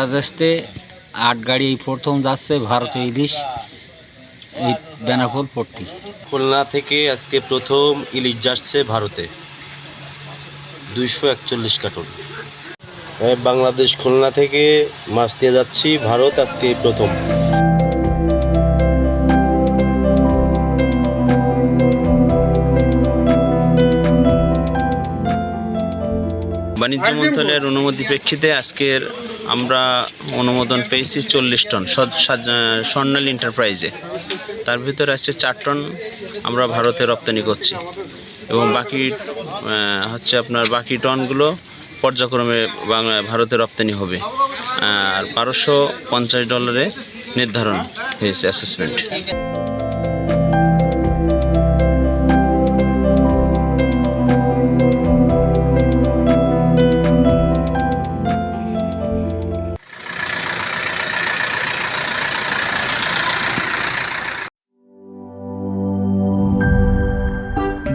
বাংলাদেশে 8 গাড়ি এই প্রথম যাচ্ছে ভারতে ইলিশ এই বেনাপোল পোর্ট থেকে। খুলনা থেকে আজকে প্রথম ইলিশ যাচ্ছে ভারতে 241 কার্টন। বাংলাদেশ খুলনা থেকে মাছ নিয়ে যাচ্ছি ভারত আজকে প্রথম। বাণিজ্য মন্ত্রণালয়ের অনুমতি প্রেক্ষিতে আজকের আমরা অনুমোদন পেয়েছি 40 টন স্বর্ণালী এন্টারপ্রাইজে। তার ভিতরে আসছে 4 টন আমরা ভারতে রপ্তানি করছি এবং বাকি হচ্ছে আপনার বাকি টনগুলো পর্যায়ক্রমে ভারতে রপ্তানি হবে। আর $1250 নির্ধারণ হয়েছে অ্যাসেসমেন্ট।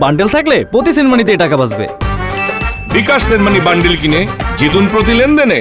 বান্ডেল থাকলে প্রতি সেনমানিতে টাকা বাঁচবে। বিকাশ সেনমানি বান্ডেল কিনে জিতুন প্রতি লেনদেনে।